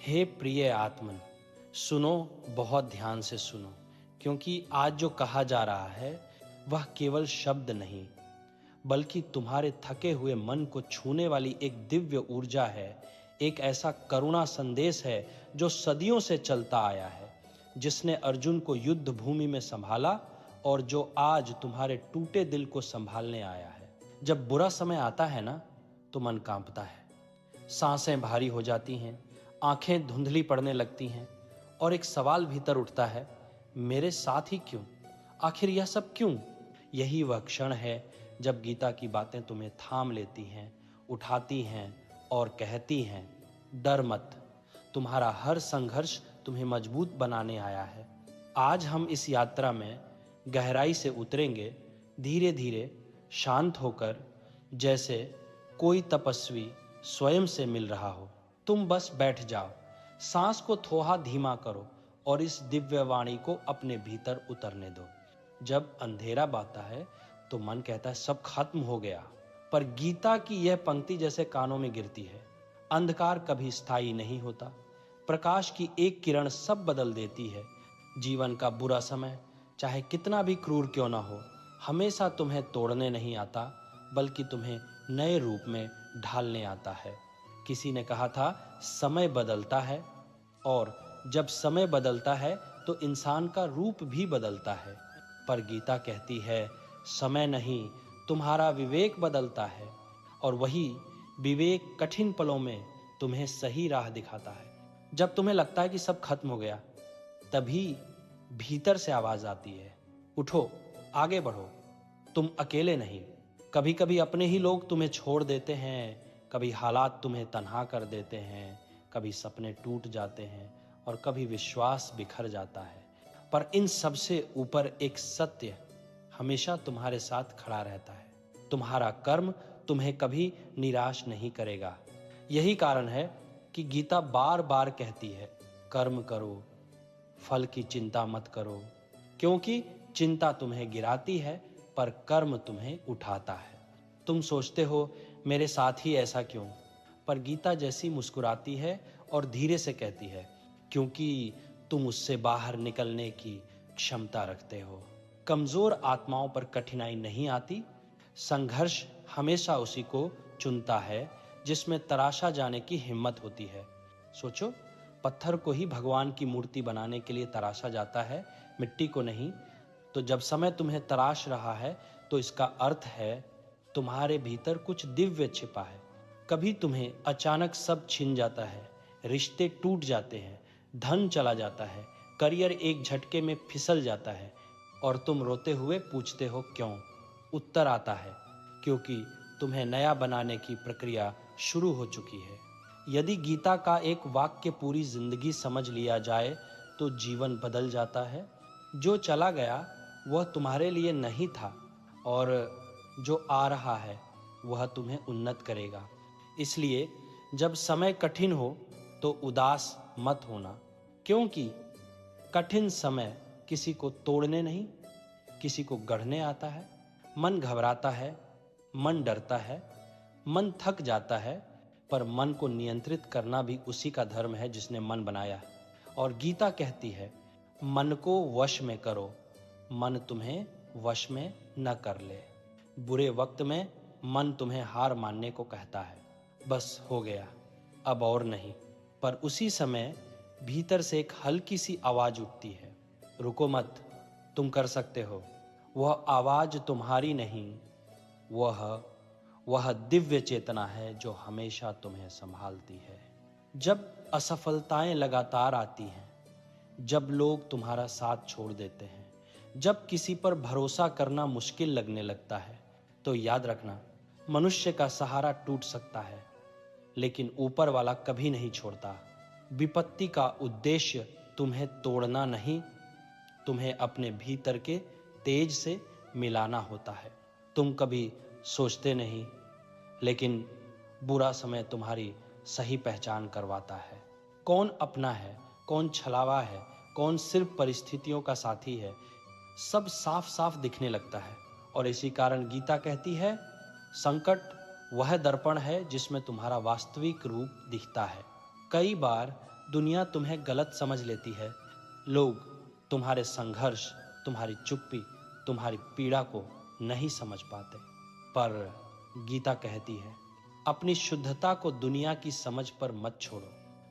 हे प्रिय आत्मन, सुनो, बहुत ध्यान से सुनो, क्योंकि आज जो कहा जा रहा है वह केवल शब्द नहीं, बल्कि तुम्हारे थके हुए मन को छूने वाली एक दिव्य ऊर्जा है। एक ऐसा करुणा संदेश है जो सदियों से चलता आया है, जिसने अर्जुन को युद्ध भूमि में संभाला और जो आज तुम्हारे टूटे दिल को संभालने आया है। जब बुरा समय आता है ना, तो मन कांपता है, सांसें भारी हो जाती हैं, आंखें धुंधली पड़ने लगती हैं और एक सवाल भीतर उठता है, मेरे साथ ही क्यों? आखिर यह सब क्यों? यही वह क्षण है जब गीता की बातें तुम्हें थाम लेती हैं, उठाती हैं और कहती हैं, डर मत, तुम्हारा हर संघर्ष तुम्हें मजबूत बनाने आया है। आज हम इस यात्रा में गहराई से उतरेंगे, धीरे धीरे, शांत होकर, जैसे कोई तपस्वी स्वयं से मिल रहा हो। तुम बस बैठ जाओ, सांस को थोड़ा धीमा करो और इस दिव्य वाणी को अपने भीतर उतरने दो। जब अंधेरा बाता है तो मन कहता है सब खत्म हो गया, पर गीता की यह पंक्ति जैसे कानों में गिरती है, अंधकार कभी स्थायी नहीं होता, प्रकाश की एक किरण सब बदल देती है। जीवन का बुरा समय चाहे कितना भी क्रूर क्यों ना हो, हमेशा तुम्हें तोड़ने नहीं आता, बल्कि तुम्हें नए रूप में ढालने आता है। किसी ने कहा था, समय बदलता है, और जब समय बदलता है तो इंसान का रूप भी बदलता है। पर गीता कहती है, समय नहीं, तुम्हारा विवेक बदलता है, और वही विवेक कठिन पलों में तुम्हें सही राह दिखाता है। जब तुम्हें लगता है कि सब खत्म हो गया, तभी भीतर से आवाज आती है, उठो, आगे बढ़ो, तुम अकेले नहीं। कभी कभी अपने ही लोग तुम्हें छोड़ देते हैं, कभी हालात तुम्हें तन्हा कर देते हैं, कभी सपने टूट जाते हैं और कभी विश्वास बिखर जाता है, पर इन सबसे ऊपर एक सत्य हमेशा तुम्हारे साथ खड़ा रहता है, तुम्हारा कर्म तुम्हें कभी निराश नहीं करेगा। यही कारण है कि गीता बार बार कहती है, कर्म करो, फल की चिंता मत करो, क्योंकि चिंता तुम्हें गिराती है पर कर्म तुम्हें उठाता है। तुम सोचते हो मेरे साथ ही ऐसा क्यों, पर गीता जैसी मुस्कुराती है और धीरे से कहती है, क्योंकि तुम उससे बाहर निकलने की क्षमता रखते हो। कमजोर आत्माओं पर कठिनाई नहीं आती, संघर्ष हमेशा उसी को चुनता है जिसमें तराशा जाने की हिम्मत होती है। सोचो, पत्थर को ही भगवान की मूर्ति बनाने के लिए तराशा जाता है, मिट्टी को नहीं। तो जब समय तुम्हें तराश रहा है तो इसका अर्थ है तुम्हारे भीतर कुछ दिव्य छिपा है। कभी तुम्हें अचानक सब छिन जाता है, रिश्ते टूट जाते हैं, धन चला जाता है, करियर एक झटके में फिसल जाता है, और तुम रोते हुए पूछते हो क्यों? उत्तर आता है, क्योंकि तुम्हें नया बनाने की प्रक्रिया शुरू हो चुकी है। यदि गीता का एक वाक्य पूरी जिंदगी समझ लिया जाए तो जीवन बदल जाता है। जो चला गया वह तुम्हारे लिए नहीं था, और जो आ रहा है वह तुम्हें उन्नत करेगा। इसलिए जब समय कठिन हो तो उदास मत होना, क्योंकि कठिन समय किसी को तोड़ने नहीं, किसी को गढ़ने आता है। मन घबराता है, मन डरता है, मन थक जाता है, पर मन को नियंत्रित करना भी उसी का धर्म है जिसने मन बनाया है। और गीता कहती है, मन को वश में करो, मन तुम्हें वश में न कर ले। बुरे वक्त में मन तुम्हें हार मानने को कहता है, बस हो गया, अब और नहीं। पर उसी समय भीतर से एक हल्की सी आवाज उठती है, रुको मत, तुम कर सकते हो। वह आवाज तुम्हारी नहीं, वह दिव्य चेतना है जो हमेशा तुम्हें संभालती है। जब असफलताएं लगातार आती हैं, जब लोग तुम्हारा साथ छोड़ देते हैं, जब किसी पर भरोसा करना मुश्किल लगने लगता है, तो याद रखना, मनुष्य का सहारा टूट सकता है, लेकिन ऊपर वाला कभी नहीं छोड़ता। विपत्ति का उद्देश्य तुम्हें तोड़ना नहीं, तुम्हें अपने भीतर के तेज से मिलाना होता है। तुम कभी सोचते नहीं, लेकिन बुरा समय तुम्हारी सही पहचान करवाता है। कौन अपना है, कौन छलावा है, कौन सिर्फ परिस्थितियों का साथी है, सब साफ साफ दिखने लगता है। और इसी कारण गीता कहती है, संकट वह दर्पण है जिसमें तुम्हारा वास्तविक रूप दिखता है। कई बार दुनिया तुम्हें गलत समझ लेती है। लोग तुम्हारे संघर्ष, तुम्हारी चुप्पी, तुम्हारी पीड़ा को नहीं समझ पाते। पर गीता कहती है, अपनी शुद्धता को दुनिया की समझ पर मत छोड़ो।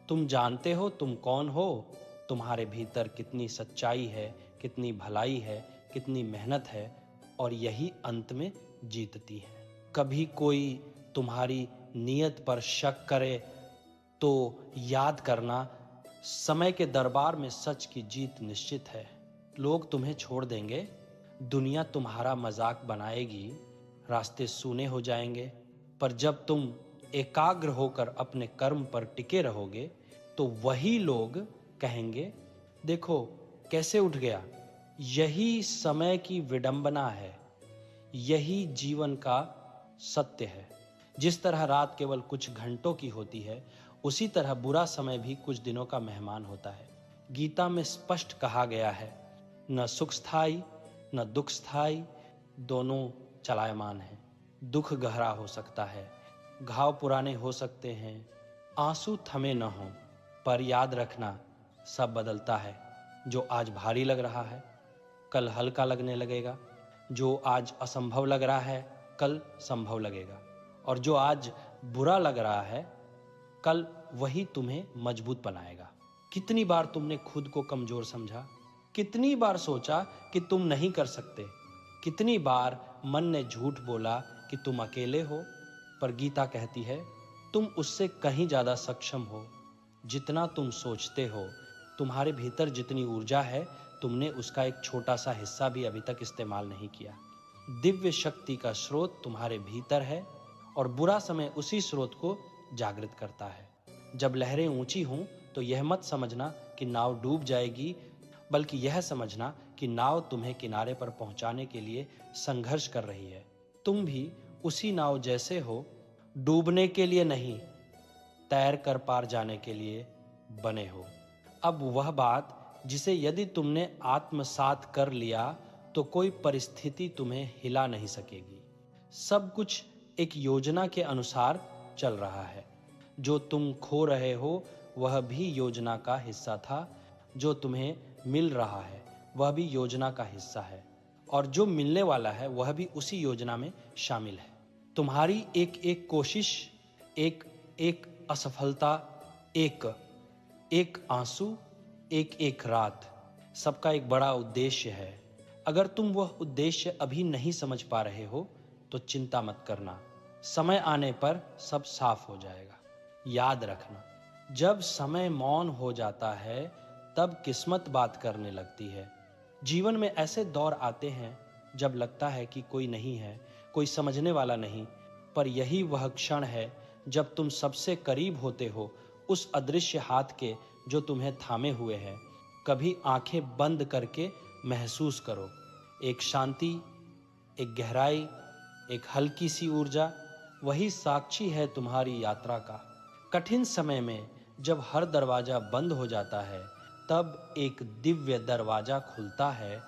तुम जानते हो तुम कौन हो, तुम्हारे भीतर कितनी सच्चाई है, कितनी भलाई है, कितनी मेहनत है, और यही अंत में जीतती है। कभी कोई तुम्हारी नीयत पर शक करे तो याद करना, समय के दरबार में सच की जीत निश्चित है। लोग तुम्हें छोड़ देंगे, दुनिया तुम्हारा मजाक बनाएगी, रास्ते सूने हो जाएंगे, पर जब तुम एकाग्र होकर अपने कर्म पर टिके रहोगे तो वही लोग कहेंगे, देखो कैसे उठ गया। यही समय की विडंबना है, यही जीवन का सत्य है। जिस तरह रात केवल कुछ घंटों की होती है, उसी तरह बुरा समय भी कुछ दिनों का मेहमान होता है। गीता में स्पष्ट कहा गया है, न सुख स्थायी न दुख स्थायी, दोनों चलायमान हैं। दुख गहरा हो सकता है, घाव पुराने हो सकते हैं, आंसू थमे न हो, पर याद रखना सब बदलता है। जो आज भारी लग रहा है कल हल्का लगने लगेगा, जो आज असंभव लग रहा है कल संभव लगेगा, और जो आज बुरा लग रहा है कल वही तुम्हें मजबूत बनाएगा। कितनी बार तुमने खुद को कमजोर समझा, कितनी बार सोचा कि तुम नहीं कर सकते, कितनी बार मन ने झूठ बोला कि तुम अकेले हो, पर गीता कहती है तुम उससे कहीं ज्यादा सक्षम हो जितना तुम सोचते हो। तुम्हारे भीतर जितनी ऊर्जा है, तुमने उसका एक छोटा सा हिस्सा भी अभी तक इस्तेमाल नहीं किया। दिव्य शक्ति का स्रोत तुम्हारे भीतर है, और बुरा समय उसी स्रोत को जागृत करता है। जब लहरें ऊंची हों तो यह मत समझना कि नाव डूब जाएगी, बल्कि यह समझना कि नाव तुम्हें किनारे पर पहुंचाने के लिए संघर्ष कर रही है। तुम भी उसी नाव जैसे हो, डूबने के लिए नहीं, तैर कर पार जाने के लिए बने हो। अब वह बात जिसे यदि तुमने आत्मसात कर लिया तो कोई परिस्थिति तुम्हें हिला नहीं सकेगी। सब कुछ एक योजना के अनुसार चल रहा है। जो तुम खो रहे हो वह भी योजना का हिस्सा था, जो तुम्हें मिल रहा है वह भी योजना का हिस्सा है, और जो मिलने वाला है वह भी उसी योजना में शामिल है। तुम्हारी एक एक कोशिश, एक एक असफलता, एक एक आंसू, एक एक रात, सबका एक बड़ा उद्देश्य है। अगर तुम वह उद्देश्य अभी नहीं समझ पा रहे हो तो चिंता मत करना, समय आने पर सब साफ हो जाएगा। याद रखना, जब समय मौन हो जाता है तब किस्मत बात करने लगती है। जीवन में ऐसे दौर आते हैं जब लगता है कि कोई नहीं है, कोई समझने वाला नहीं, पर यही वह क्षण है जब तुम सबसे करीब होते हो उस अदृश्य हाथ के जो तुम्हें थामे हुए है। कभी आंखें बंद करके महसूस करो, एक शांति, एक गहराई, एक हल्की सी ऊर्जा, वही साक्षी है तुम्हारी यात्रा का। कठिन समय में जब हर दरवाजा बंद हो जाता है तब एक दिव्य दरवाजा खुलता है,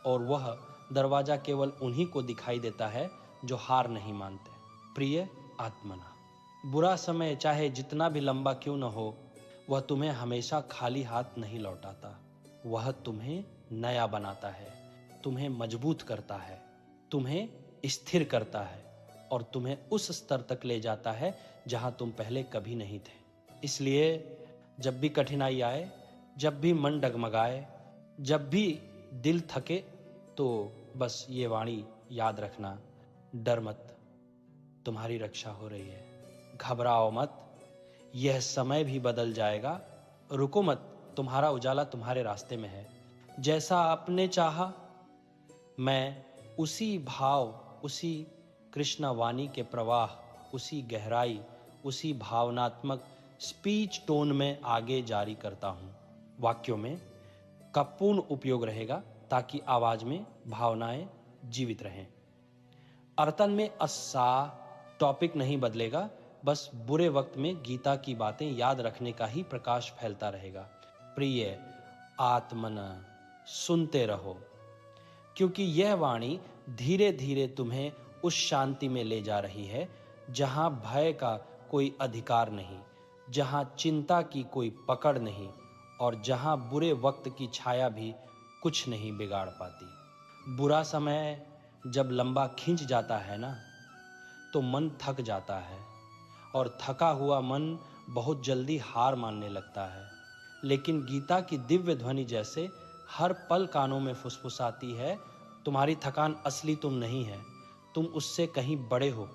और वह दरवाजा केवल उन्हीं को दिखाई देता है जो हार नहीं मानते। प्रिय आत्मना, बुरा समय चाहे जितना भी लंबा क्यों न हो, वह तुम्हें हमेशा खाली हाथ नहीं लौटाता। वह तुम्हें नया बनाता है, तुम्हें मजबूत करता है, तुम्हें स्थिर करता है, और तुम्हें उस स्तर तक ले जाता है जहां तुम पहले कभी नहीं थे। इसलिए जब भी कठिनाई आए, जब भी मन डगमगाए, जब भी दिल थके, तो बस ये वाणी याद रखना, डर मत, तुम्हारी रक्षा हो रही है। घबराओ मत, यह समय भी बदल जाएगा। रुको मत, तुम्हारा उजाला तुम्हारे रास्ते में है। जैसा आपने चाहा, मैं उसी भाव, उसी कृष्णा वाणी के प्रवाह, उसी गहराई, उसी भावनात्मक स्पीच टोन में आगे जारी करता हूं। वाक्यों में का पूर्ण उपयोग रहेगा ताकि आवाज में भावनाएं जीवित रहें। अर्तन में अस्सा टॉपिक नहीं बदलेगा, बस बुरे वक्त में गीता की बातें याद रखने का ही प्रकाश फैलता रहेगा। प्रिय आत्मन, सुनते रहो, क्योंकि यह वाणी धीरे धीरे तुम्हें उस शांति में ले जा रही है जहां भय का कोई अधिकार नहीं, जहां चिंता की कोई पकड़ नहीं और जहां बुरे वक्त की छाया भी कुछ नहीं बिगाड़ पाती। बुरा समय जब लंबा खिंच जाता है ना, तो मन थक जाता है और थका हुआ मन बहुत जल्दी हार मानने लगता है। लेकिन गीता की दिव्य ध्वनि जैसे हर पल कानों में फुसफुसाती है, तुम्हारी थकान असली तुम नहीं है, तुम उससे कहीं बड़े हो।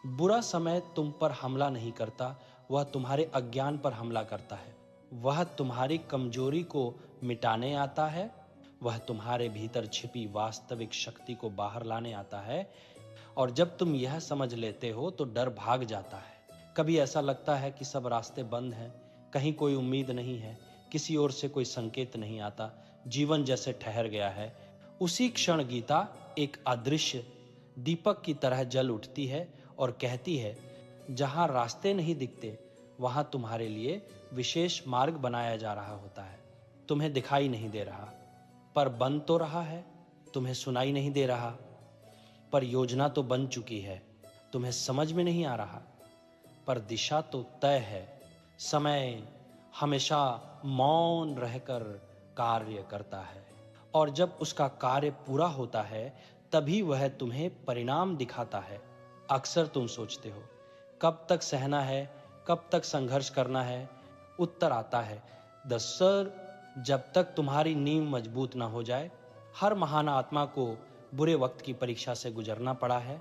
बुरा समय तुम पर हमला नहीं करता, वह तुम्हारे अज्ञान पर हमला करता है। वह तुम्हारी कमजोरी को मिटाने आता है, वह तुम्हारे भीतर छिपी वास्तविक शक्ति को बाहर लाने आता है। और जब तुम यह समझ लेते हो तो डर भाग जाता है। कभी ऐसा लगता है कि सब रास्ते बंद हैं, कहीं कोई उम्मीद नहीं है, किसी ओर से कोई संकेत नहीं आता, जीवन जैसे ठहर गया है। उसी क्षण गीता एक अदृश्य दीपक की तरह जल उठती है और कहती है, जहां रास्ते नहीं दिखते वहां तुम्हारे लिए विशेष मार्ग बनाया जा रहा होता है। तुम्हें दिखाई नहीं दे रहा, पर बन तो रहा है। तुम्हें सुनाई नहीं दे रहा, पर योजना तो बन चुकी है। तुम्हें समझ में नहीं आ रहा, पर दिशा तो तय है। समय हमेशा मौन रहकर कार्य करता है, और जब उसका कार्य पूरा होता है तभी वह तुम्हें परिणाम दिखाता है। अक्सर तुम सोचते हो, कब तक सहना है, कब तक संघर्ष करना है। उत्तर आता है, सर, जब तक तुम्हारी नींव मजबूत ना हो जाए। हर महान आत्मा को बुरे वक्त की परीक्षा से गुजरना पड़ा है,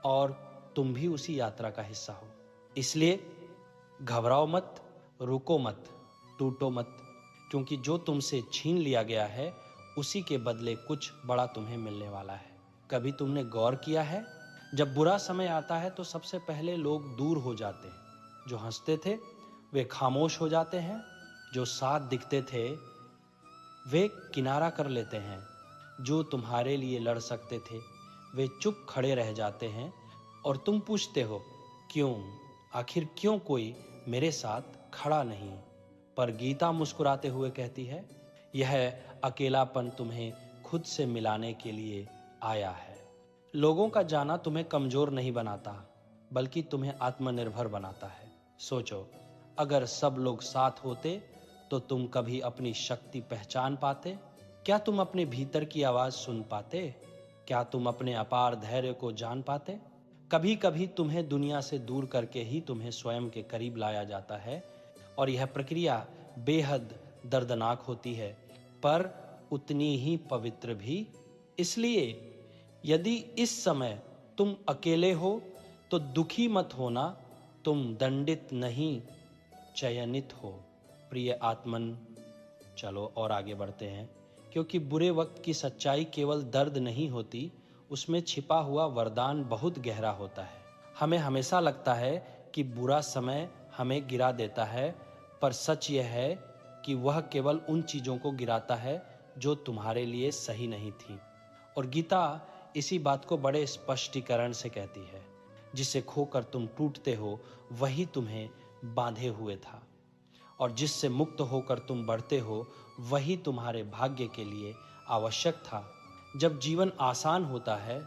और तुम भी उसी यात्रा का हिस्सा हो। इसलिए घबराओ मत, रुको मत, टूटो मत, क्योंकि जो तुमसे छीन लिया गया है उसी के बदले कुछ बड़ा तुम्हें मिलने वाला है। कभी तुमने गौर किया है, जब बुरा समय आता है तो सबसे पहले लोग दूर हो जाते हैं। जो हंसते थे वे खामोश हो जाते हैं, जो साथ दिखते थे वे किनारा कर लेते हैं, जो तुम्हारे लिए लड़ सकते थे वे चुप खड़े रह जाते हैं। और तुम पूछते हो, क्यों, आखिर क्यों कोई मेरे साथ खड़ा नहीं? पर गीता मुस्कुराते हुए कहती है, यह अकेलापन तुम्हें खुद से मिलाने के लिए आया है। लोगों का जाना तुम्हें कमजोर नहीं बनाता, बल्कि तुम्हें आत्मनिर्भर बनाता है। सोचो, अगर सब लोग साथ होते तो तुम कभी अपनी शक्ति पहचान पाते? क्या तुम अपने भीतर की आवाज सुन पाते? क्या तुम अपने अपार धैर्य को जान पाते? कभी कभी तुम्हें दुनिया से दूर करके ही तुम्हें स्वयं के करीब लाया जाता है, और यह प्रक्रिया बेहद दर्दनाक होती है, पर उतनी ही पवित्र भी। इसलिए यदि इस समय तुम अकेले हो तो दुखी मत होना, तुम दंडित नहीं, चयनित हो। प्रिय आत्मन, चलो और आगे बढ़ते हैं, क्योंकि बुरे वक्त की सच्चाई केवल दर्द नहीं होती, उसमें छिपा हुआ वरदान बहुत गहरा होता है। हमें हमेशा लगता है कि बुरा समय हमें गिरा देता है, पर सच यह है कि वह केवल उन चीजों को गिराता है जो तुम्हारे लिए सही नहीं थी। और गीता इसी बात को बड़े स्पष्टीकरण से कहती है, जिसे खोकर तुम टूटते हो वही तुम्हें बांधे हुए था, और जिससे मुक्त होकर तुम बढ़ते हो वही तुम्हारे भाग्य के लिए आवश्यक था। जब जीवन आसान होता है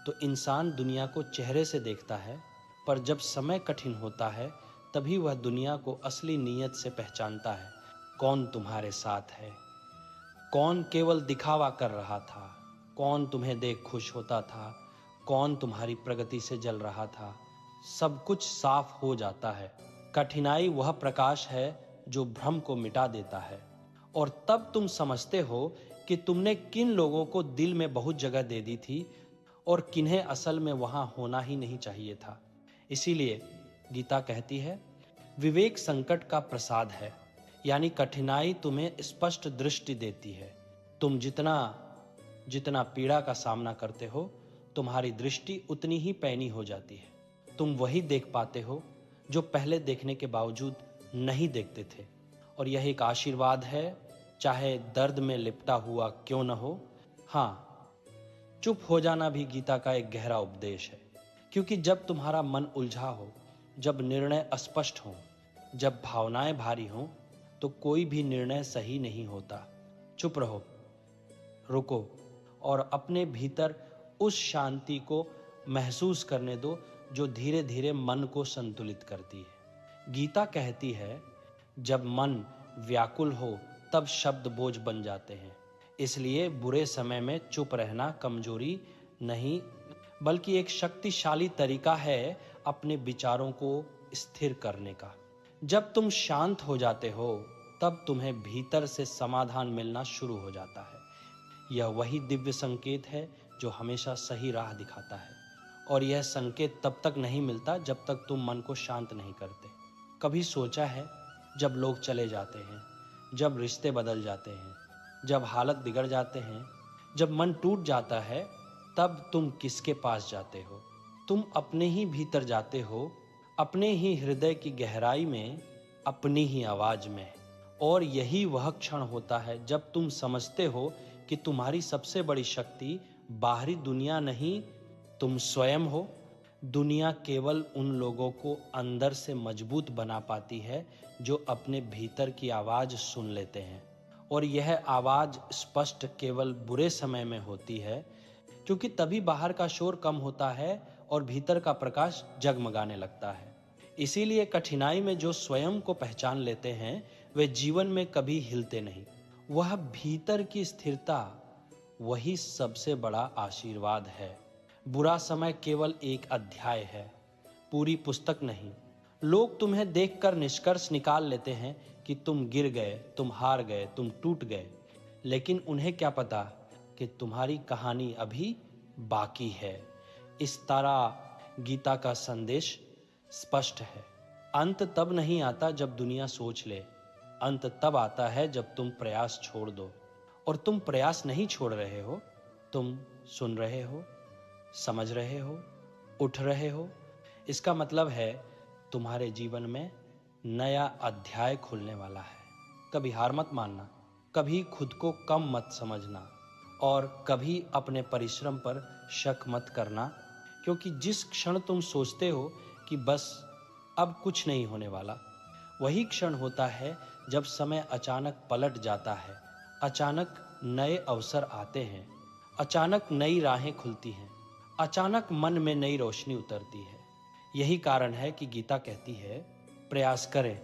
तो इंसान दुनिया को चेहरे से देखता है, पर जब समय कठिन होता है तभी वह दुनिया को असली नीयत से पहचानता है। कौन तुम्हारे साथ है, कौन केवल दिखावा कर रहा था, कौन तुम्हें देख खुश होता था, कौन तुम्हारी प्रगति से जल रहा था, सब कुछ साफ हो जाता है। कठिनाई वह प्रकाश है जो भ्रम को मिटा देता है, और तब तुम समझते हो कि तुमने किन लोगों को दिल में बहुत जगह दे दी थी और किन्हें असल में वहां होना ही नहीं चाहिए था। इसीलिए गीता कहती है, विवेक संकट का प्रसाद है, यानी कठिनाई तुम्हें स्पष्ट दृष्टि देती है। तुम जितना पीड़ा का सामना करते हो, तुम्हारी दृष्टि उतनी ही पैनी हो जाती है। तुम वही देख पाते हो जो पहले देखने के बावजूद नहीं देखते थे। और यह एक आशीर्वाद है, चाहे दर्द में लिपटा हुआ क्यों न हो। हाँ, चुप हो जाना भी गीता का एक गहरा उपदेश है, क्योंकि जब तुम्हारा मन उलझा हो, जब निर्णय अस्पष्ट हो, जब भावनाएं भारी हों, तो कोई भी निर्णय सही नहीं होता। चुप रहो, रुको, और अपने भीतर उस शांति को महसूस करने दो जो धीरे धीरे मन को संतुलित करती है। गीता कहती है, जब मन व्याकुल हो तब शब्द बोझ बन जाते हैं। इसलिए बुरे समय में चुप रहना कमजोरी नहीं, बल्कि एक शक्तिशाली तरीका है अपने विचारों को स्थिर करने का। जब तुम शांत हो जाते हो तब तुम्हें भीतर से समाधान मिलना शुरू हो जाता है। यह वही दिव्य संकेत है जो हमेशा सही राह दिखाता है, और यह संकेत तब तक नहीं मिलता जब तक तुम मन को शांत नहीं करते। कभी सोचा है, जब लोग चले जाते हैं, जब रिश्ते बदल जाते हैं, जब हालत बिगड़ जाते हैं, जब मन टूट जाता है, तब तुम किसके पास जाते हो? तुम अपने ही भीतर जाते हो, अपने ही हृदय की गहराई में, अपनी ही आवाज में। और यही वह क्षण होता है जब तुम समझते हो कि तुम्हारी सबसे बड़ी शक्ति बाहरी दुनिया नहीं, तुम स्वयं हो। दुनिया केवल उन लोगों को अंदर से मजबूत बना पाती है जो अपने भीतर की आवाज सुन लेते हैं, और यह आवाज स्पष्ट केवल बुरे समय में होती है, क्योंकि तभी बाहर का शोर कम होता है और भीतर का प्रकाश जगमगाने लगता है। इसीलिए कठिनाई में जो स्वयं को पहचान लेते हैं वे जीवन में कभी हिलते नहीं। वह भीतर की स्थिरता, वही सबसे बड़ा आशीर्वाद है। बुरा समय केवल एक अध्याय है, पूरी पुस्तक नहीं। लोग तुम्हें देखकर निष्कर्ष निकाल लेते हैं कि तुम गिर गए, तुम हार गए, तुम टूट गए, लेकिन उन्हें क्या पता कि तुम्हारी कहानी अभी बाकी है। इस तरह गीता का संदेश स्पष्ट है। अंत तब नहीं आता जब दुनिया सोच ले, अंत तब आता है जब तुम प्रयास छोड़ दो। और तुम प्रयास नहीं छोड़ रहे हो, तुम सुन रहे हो, समझ रहे हो, उठ रहे हो। इसका मतलब है तुम्हारे जीवन में नया अध्याय खुलने वाला है। कभी हार मत मानना, कभी खुद को कम मत समझना, और कभी अपने परिश्रम पर शक मत करना, क्योंकि जिस क्षण तुम सोचते हो कि बस अब कुछ नहीं होने वाला, वही क्षण होता है जब समय अचानक पलट जाता है। अचानक नए अवसर आते हैं, अचानक नई राहें खुलती हैं, अचानक मन में नई रोशनी उतरती है। यही कारण है कि गीता कहती है, प्रयास करें,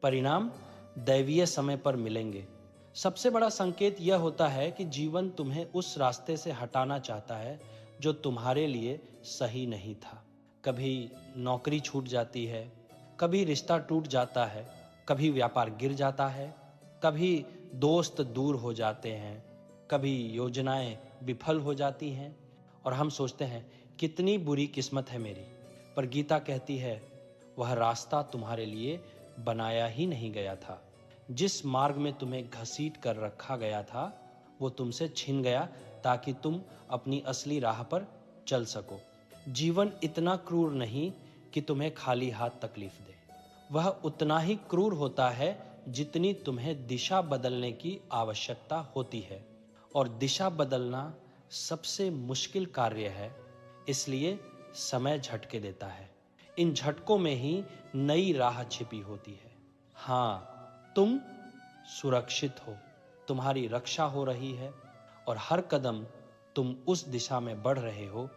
परिणाम दैवीय समय पर मिलेंगे। सबसे बड़ा संकेत यह होता है कि जीवन तुम्हें उस रास्ते से हटाना चाहता है जो तुम्हारे लिए सही नहीं था। कभी नौकरी छूट जाती है, कभी रिश्ता टूट जाता है, कभी व्यापार गिर जाता है, कभी दोस्त दूर हो जाते हैं, कभी योजनाएं विफल हो जाती हैं, और हम सोचते हैं कितनी बुरी किस्मत है मेरी। पर गीता कहती है, वह रास्ता तुम्हारे लिए बनाया ही नहीं गया था। जिस मार्ग में तुम्हें घसीट कर रखा गया था वो तुमसे छिन गया ताकि तुम अपनी असली राह पर चल सको। जीवन इतना क्रूर नहीं कि तुम्हें खाली हाथ तकलीफ दे। वह उतना ही क्रूर होता है जितनी तुम्हें दिशा बदलने की आवश्यकता होती है, और दिशा बदलना सबसे मुश्किल कार्य है। इसलिए समय झटके देता है। इन झटकों में ही नई राह छिपी होती है। हाँ, तुम सुरक्षित हो, तुम्हारी रक्षा हो रही है, और हर कदम तुम उस दिशा में बढ़ रहे हो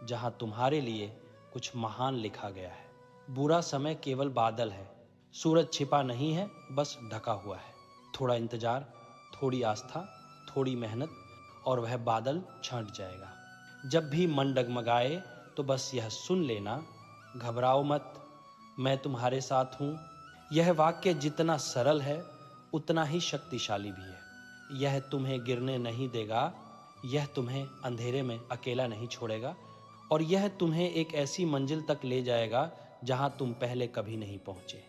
जहां तुम्हारे लिए कुछ महान लिखा गया है। बुरा समय केवल बादल है, सूरज छिपा नहीं है, बस ढका हुआ है। थोड़ा इंतजार, थोड़ी आस्था, थोड़ी मेहनत, और वह बादल छंट जाएगा। जब भी मन डगमगाए तो बस यह सुन लेना, घबराओ मत, मैं तुम्हारे साथ हूँ। यह वाक्य जितना सरल है उतना ही शक्तिशाली भी है। यह तुम्हें गिरने नहीं देगा, यह तुम्हें अंधेरे में अकेला नहीं छोड़ेगा, और यह तुम्हें एक ऐसी मंजिल तक ले जाएगा जहां तुम पहले कभी नहीं पहुंचे।